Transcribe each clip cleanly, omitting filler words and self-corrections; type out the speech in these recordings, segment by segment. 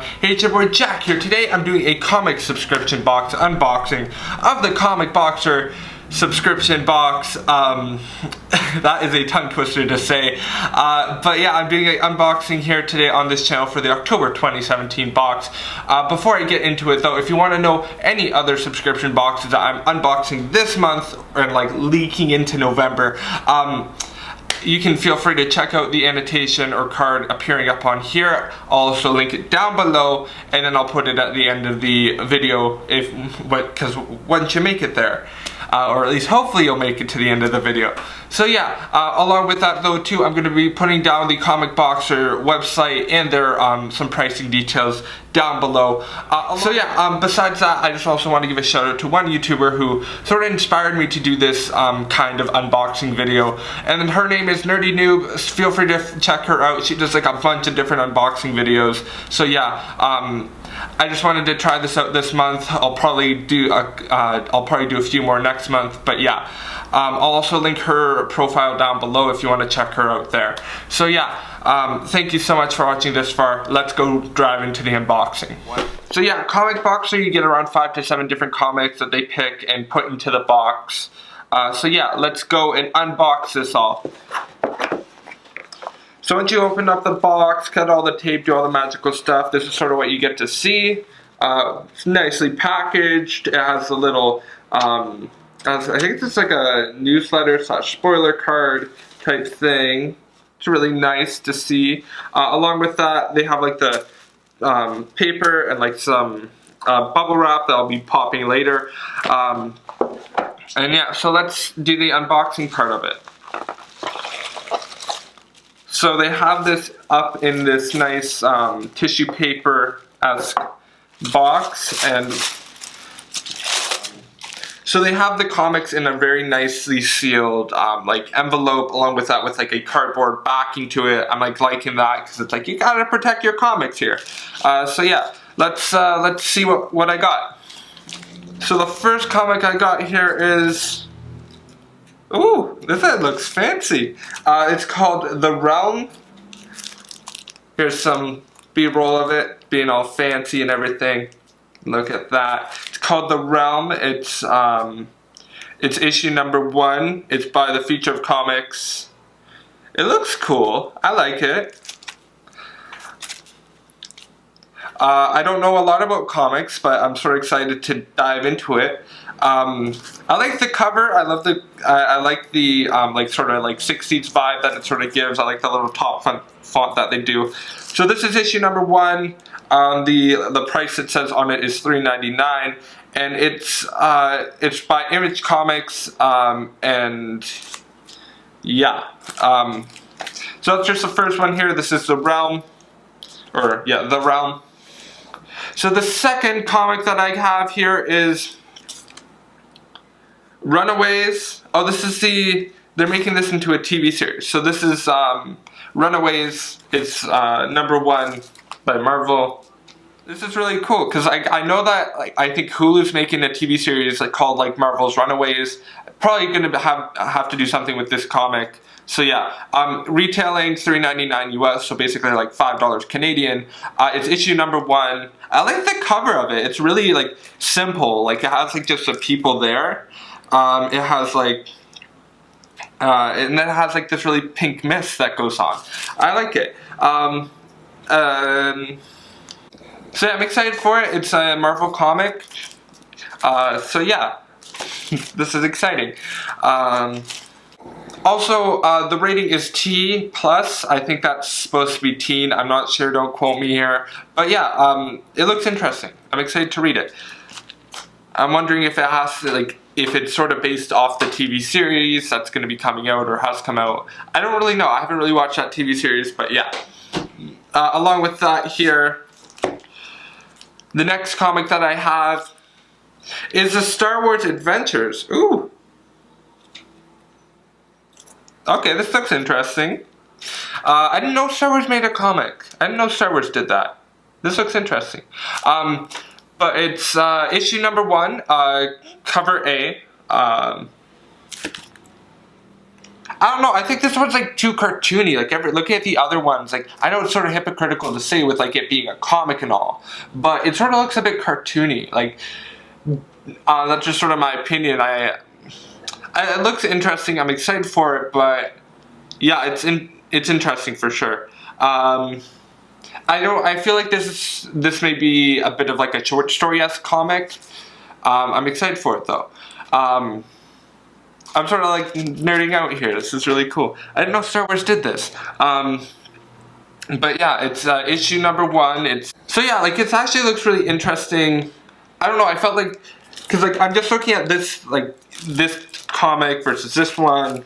Hey, it's your boy Jack here. Today I'm doing a comic subscription box unboxing of the Comic Boxer subscription box. That is a tongue twister to say. But yeah, I'm doing an unboxing here today on this channel for the October 2017 box. Before I get into it though, if you want to know any other subscription boxes that I'm unboxing this month and like leaking into November, you can feel free to check out the annotation or card appearing up on here. I'll also link it down below, and then I'll put it at the end of the video because once you make it there, or at least hopefully you'll make it to the end of the video. So yeah, along with that though too, I'm going to be putting down the Comic Boxer website and their some pricing details down below. So yeah, besides that, I just also want to give a shout out to one YouTuber who sort of inspired me to do this kind of unboxing video, and her name is Newb. Feel free to check her out. She does like a bunch of different unboxing videos. So yeah, I just wanted to try this out this month. I'll probably do a few more next month, but yeah. I'll also link her profile down below if you want to check her out there. So yeah, thank you so much for watching this far. Let's go dive into the unboxing. So yeah, Comic Boxer, you get around 5 to 7 different comics that they pick and put into the box. So yeah, let's go and unbox this all. So once you open up the box, cut all the tape, do all the magical stuff, this is sort of what you get to see. It's nicely packaged. It has a little, I think it's like a newsletter / spoiler card type thing. It's really nice to see. Along with that, they have like the paper and like some bubble wrap that I'll be popping later. And yeah, so let's do the unboxing part of it. So they have this up in this nice tissue paper-esque box, and so they have the comics in a very nicely sealed like envelope, along with that with like a cardboard backing to it. I'm like liking that because it's like you gotta protect your comics here. So yeah, let's see what I got. So the first comic I got here is, ooh, this looks fancy. It's called The Realm. Here's some B-roll of it being all fancy and everything. Look at that. It's called The Realm. It's issue number 1. It's by the Future of Comics. It looks cool. I like it. I don't know a lot about comics, but I'm sort of excited to dive into it. I like the cover. I love the. I like the like sort of like 60s vibe that it sort of gives. I like the little top font that they do. So this is issue number 1. The price it says on it is $3.99, and it's by Image Comics, and yeah. So that's just the first one here. This is The Realm, or yeah, The Realm. So the second comic that I have here is Runaways. Oh, this is they're making this into a TV series. So this is Runaways. It's number 1 by Marvel. This is really cool because I know that like I think Hulu's making a TV series like called like Marvel's Runaways. Probably gonna have to do something with this comic. So yeah, retailing $3.99 US, so basically like $5 Canadian. It's issue number 1. I like the cover of it. It's really like simple. Like it has like just the people there. It has like, and then it has like this really pink mist that goes on. I like it. So yeah, I'm excited for it. It's a Marvel comic. So yeah, this is exciting. Also, the rating is T+. I think that's supposed to be teen. I'm not sure, don't quote me here. But yeah, it looks interesting. I'm excited to read it. I'm wondering if it has to, like, if it's sort of based off the TV series that's going to be coming out or has come out. I don't really know. I haven't really watched that TV series, but yeah. Along with that here, the next comic that I have is the Star Wars Adventures. Ooh. Okay, this looks interesting. I didn't know Star Wars made a comic. I didn't know Star Wars did that. This looks interesting. But it's issue number 1, cover A. I don't know, I think this one's like too cartoony. Like looking at the other ones, like I know it's sort of hypocritical to say with like it being a comic and all, but it sort of looks a bit cartoony. Like that's just sort of my opinion. It looks interesting. I'm excited for it, but yeah, it's interesting for sure. I feel like this may be a bit of like a short story-esque comic. I'm excited for it though. I'm sort of like nerding out here. This is really cool. I didn't know Star Wars did this. But yeah, it's issue number 1. So yeah, like it actually looks really interesting. I don't know, I felt like, because like I'm just looking at this, like this comic versus this one,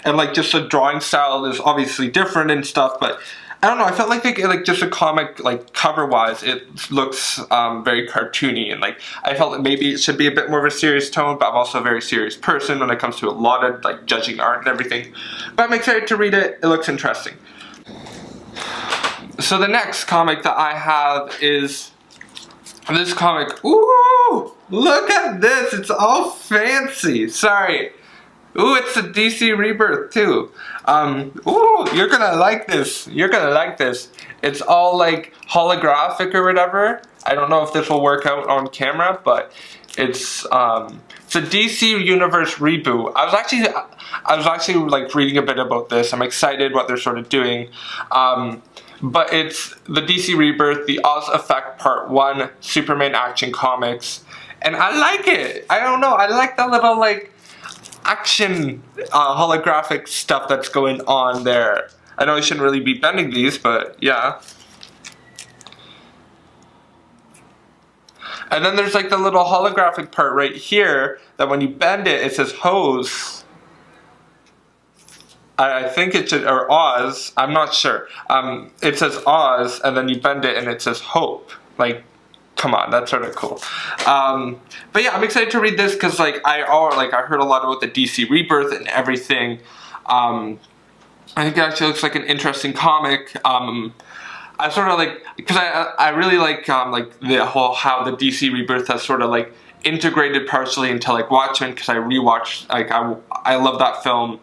and like just the drawing style is obviously different and stuff, but I don't know, I felt like just a comic, like cover wise, it looks very cartoony, and like I felt like maybe it should be a bit more of a serious tone, but I'm also a very serious person when it comes to a lot of like judging art and everything. But I'm excited to read it. It looks interesting. So the next comic that I have is this comic. Ooh, look at this, it's all fancy. Sorry. Ooh, it's a DC Rebirth too. Ooh, you're gonna like this. You're gonna like this. It's all like holographic or whatever. I don't know if this will work out on camera, but it's a DC Universe reboot. I was actually like reading a bit about this. I'm excited what they're sort of doing. But it's the DC Rebirth, the Oz Effect Part 1 Superman Action Comics. And I like it. I don't know, I like the little like action holographic stuff that's going on there. I know I shouldn't really be bending these, but yeah. And then there's like the little holographic part right here that when you bend it, it says hose. I think it should, or Oz, I'm not sure. It says Oz, and then you bend it and it says hope. Like, come on, that's sort of cool. But yeah, I'm excited to read this because like I heard a lot about the DC Rebirth and everything. I think it actually looks like an interesting comic. I sort of like, because I really like the whole how the DC Rebirth has sort of like integrated partially into like Watchmen, because I rewatched, like I love that film.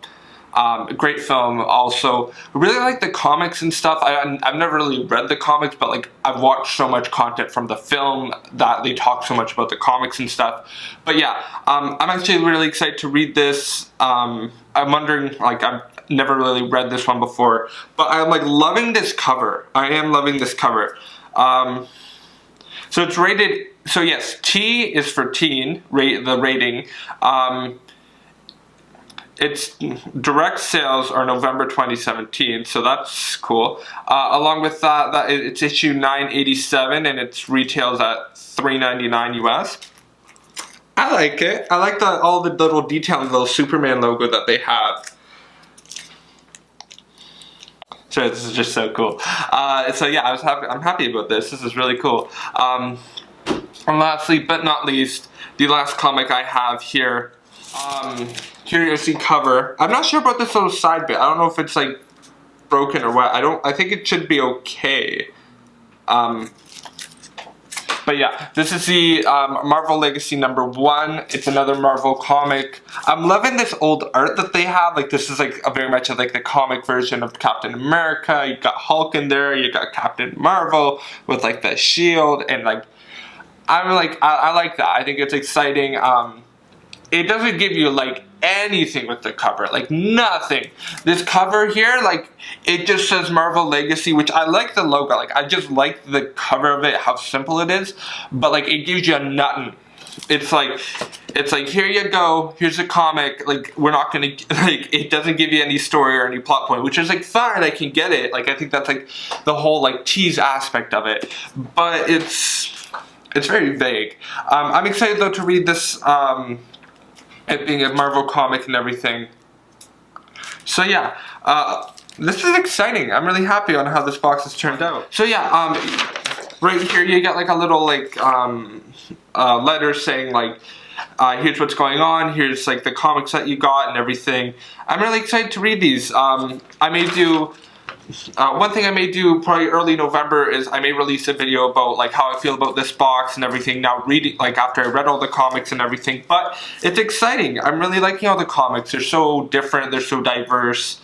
A great film. Also, I really like the comics and stuff. I've never really read the comics, but like I've watched so much content from the film that they talk so much about the comics and stuff. But yeah, I'm actually really excited to read this. I'm wondering, like I've never really read this one before, but I'm like loving this cover. I am loving this cover. So it's rated. So yes, T is for teen. The rating. Its direct sales are November 2017, so that's cool. Along with that, it's issue 987, and it retails at $3.99 US. I like it. I like all the little detail in the little Superman logo that they have. So this is just so cool. So yeah, I'm happy about this. This is really cool. And lastly, but not least, the last comic I have here. Here you see cover. I'm not sure about this little side bit. I don't know if it's like broken or what. I think it should be okay. But yeah, this is the Marvel Legacy #1. It's another Marvel comic. I'm loving this old art that they have. Like this is like very much of like the comic version of Captain America. You got Hulk in there. You got Captain Marvel with like the shield, and like I like that. I think it's exciting. It doesn't give you like anything with the cover, like nothing. This cover here, like it just says Marvel Legacy, which I like the logo. Like I just like the cover of it, how simple it is. But like it gives you nothing. It's like here you go. Here's a comic. Like we're not gonna like it doesn't give you any story or any plot point, which is like fine. I can get it. Like I think that's like the whole like tease aspect of it. But it's very vague. I'm excited though to read this. It being a Marvel comic and everything. So yeah, this is exciting. I'm really happy on how this box has turned out. So yeah, right here you get like a little like letter saying like here's what's going on, here's like the comics that you got and everything. I'm really excited to read these. I may do one thing I may do probably early November is I may release a video about like how I feel about this box and everything now reading, like after I read all the comics and everything. But it's exciting. I'm really liking all the comics. They're so different, they're so diverse.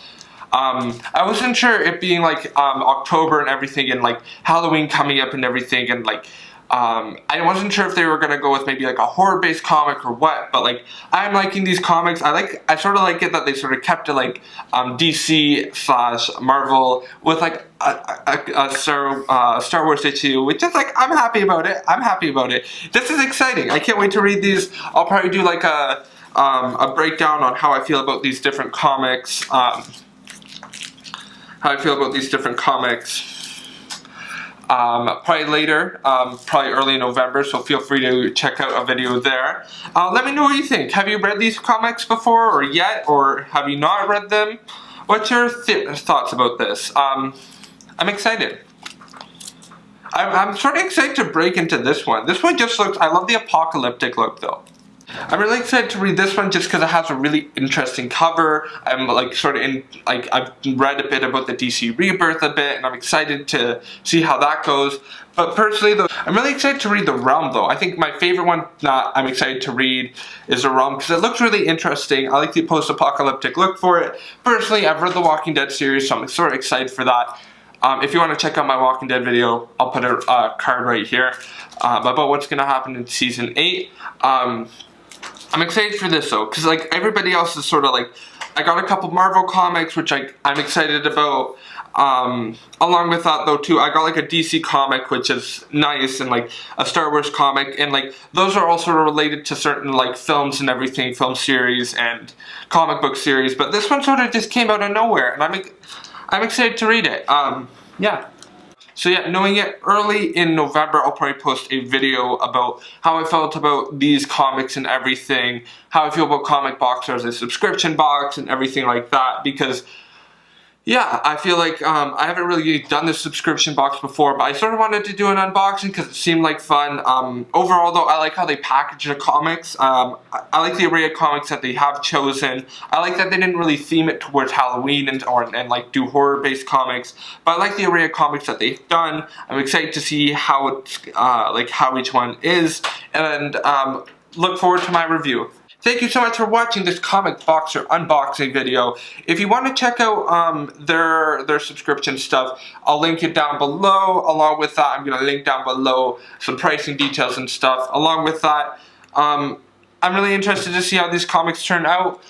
I wasn't sure it being like October and everything and like Halloween coming up and everything, and like I wasn't sure if they were gonna go with maybe like a horror-based comic or what, but like I'm liking these comics. I sort of like it that they sort of kept it like DC / Marvel with like a Star Wars issue, which is like I'm happy about it. I'm happy about it. This is exciting. I can't wait to read these. I'll probably do like a breakdown on how I feel about these different comics. Probably later, probably early November, so feel free to check out a video there. Let me know what you think. Have you read these comics before or yet, or have you not read them? What's your thoughts about this? I'm excited. I'm sort of excited to break into this one. This one just looks, I love the apocalyptic look though. I'm really excited to read this one just because it has a really interesting cover. I'm like sort of in, like I've read a bit about the DC Rebirth a bit, and I'm excited to see how that goes. But personally though, I'm really excited to read The Realm though. I think my favorite one that I'm excited to read is The Realm because it looks really interesting. I like the post-apocalyptic look for it. Personally, I've read the Walking Dead series, so I'm sort of excited for that. If you want to check out my Walking Dead video, I'll put a card right here about what's going to happen in Season 8. I'm excited for this though, because like everybody else is sort of like, I got a couple Marvel comics which I'm excited about. Along with that though too, I got like a DC comic which is nice, and like a Star Wars comic, and like those are all sort of related to certain like films and everything, film series and comic book series. But this one sort of just came out of nowhere, and I'm excited to read it. Yeah. So yeah, knowing it early in November, I'll probably post a video about how I felt about these comics and everything, how I feel about Comic Boxer as a subscription box and everything like that, because yeah, I feel like I haven't really done this subscription box before, but I sort of wanted to do an unboxing because it seemed like fun. Overall though, I like how they package the comics. I like the array of comics that they have chosen. I like that they didn't really theme it towards Halloween and like do horror-based comics, but I like the array of comics that they've done. I'm excited to see how it's like how each one is, and look forward to my review. Thank you so much for watching this Comic Boxer unboxing video. If you want to check out their subscription stuff, I'll link it down below. Along with that, I'm going to link down below some pricing details and stuff. Along with that, I'm really interested to see how these comics turn out.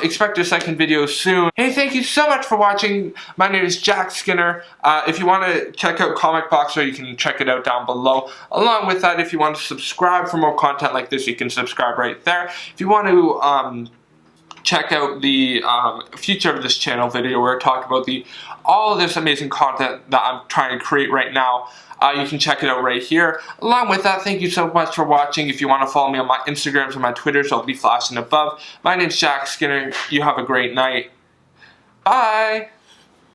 Expect a second video soon. Hey, thank you so much for watching. My name is Jack Skinner. If you want to check out Comic Boxer, you can check it out down below. Along with that, if you want to subscribe for more content like this, you can subscribe right there. If you want to check out the future of this channel video where I talk about all of this amazing content that I'm trying to create right now, you can check it out right here. Along with that, thank you so much for watching. If you want to follow me on my Instagrams and my Twitters, I'll be flashing above. My name's Jack Skinner. You have a great night. Bye!